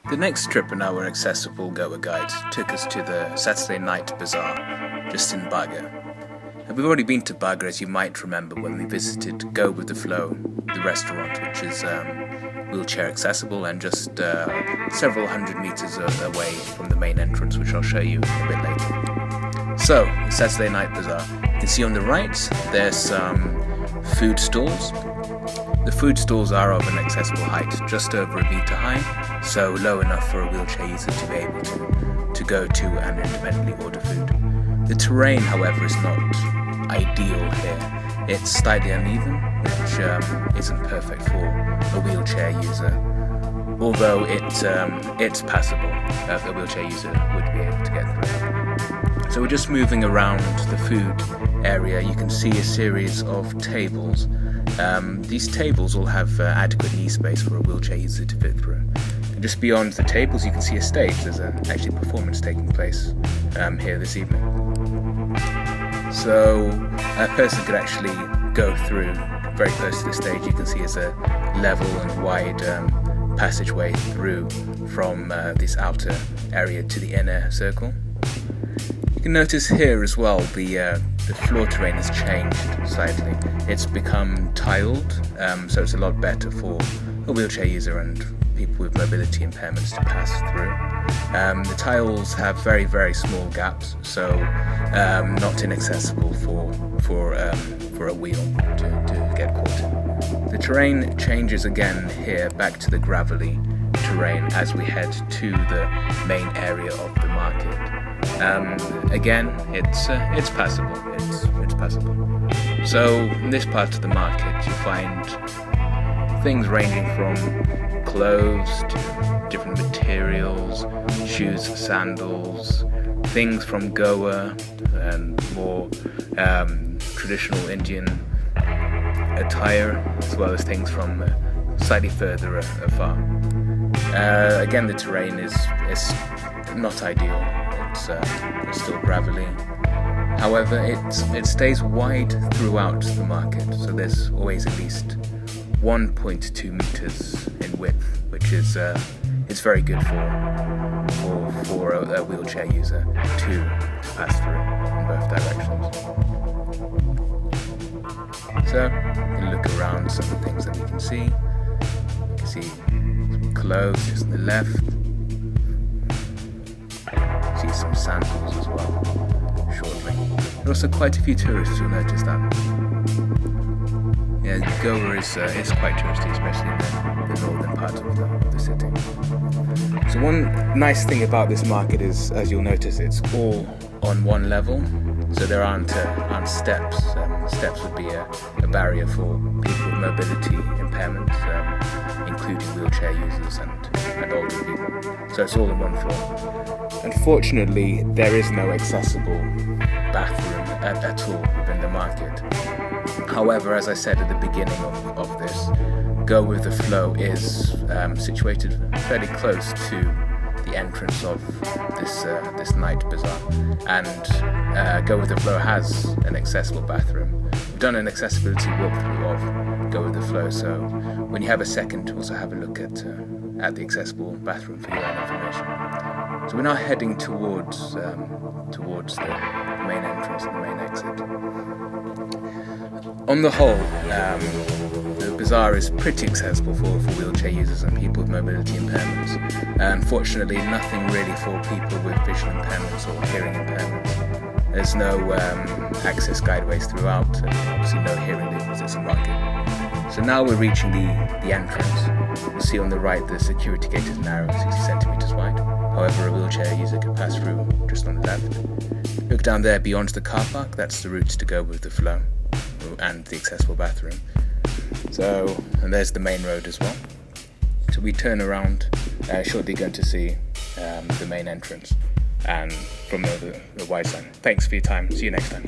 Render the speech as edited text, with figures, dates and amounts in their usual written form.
The next trip in our Accessible Goa guide took us to the Saturday night bazaar just in bazaar. And we've already been to bazaar, as you might remember, when we visited Go With The Flow, the restaurant, which is wheelchair accessible and just several hundred meters away from the main entrance, which I'll show you a bit later. So, the Saturday night bazaar. You can see on the right there's some food stalls. The food stalls are of an accessible height, just over a meter high, so low enough for a wheelchair user to be able to go to and independently order food. The terrain, however, is not ideal here. It's slightly uneven, which isn't perfect for a wheelchair user, although it's passable. A wheelchair user would be able to get through. So we're just moving around the food area. You can see a series of tables. These tables all have adequate knee space for a wheelchair user to fit through. And just beyond the tables you can see a stage. There's actually a performance taking place here this evening. So a person could actually go through very close to the stage. You can see there's a level and wide passageway through from this outer area to the inner circle. You can notice here as well the floor terrain has changed slightly. It's become tiled, so it's a lot better for a wheelchair user and people with mobility impairments to pass through. The tiles have very, very small gaps, so not inaccessible for a wheel to get caught in. The terrain changes again here back to the gravelly terrain as we head to the main area of the market. Again, it's passable. It's passable. So in this part of the market, you find things ranging from clothes to different materials, shoes, sandals, things from Goa and more traditional Indian attire, as well as things from slightly further afar. Again, the terrain is not ideal. It's still gravelly. However, it stays wide throughout the market, so there's always at least 1.2 meters in width, which is very good for a wheelchair user to pass through in both directions. So, we can look around some of the things that we can see. You can see some clothes just on the left. See some sandals as well, shortly. There are also quite a few tourists who'll notice that. Yeah, Goa is quite touristy, especially in the northern part of the city. So one nice thing about this market is, as you'll notice, it's all on one level, so there aren't steps. Steps would be a barrier for people with mobility impairments, including wheelchair users and older people. So it's all on one floor. Unfortunately, there is no accessible bathroom at all within the market. However, as I said at the beginning of this, Go With The Flow is situated fairly close to the entrance of this night bazaar, and Go With The Flow has an accessible bathroom. We've done an accessibility walkthrough of Go With The Flow, so when you have a second, also have a look at the accessible bathroom for your own information. So we're now heading towards the main entrance and the main exit. On the whole, the bazaar is pretty accessible for wheelchair users and people with mobility impairments. Unfortunately, nothing really for people with visual impairments or hearing impairments. There's no access guideways throughout, and obviously no hearing labels. It's a market. So now we're reaching the entrance. You'll see on the right the security gate is narrow, 60 centimeters wide. However, a wheelchair user can pass through just on the left. Look down there beyond the car park. That's the route to Go With The Flow and the accessible bathroom. So, and there's the main road as well. So we turn around, shortly going to see the main entrance and from the wide sign. Thanks for your time. See you next time.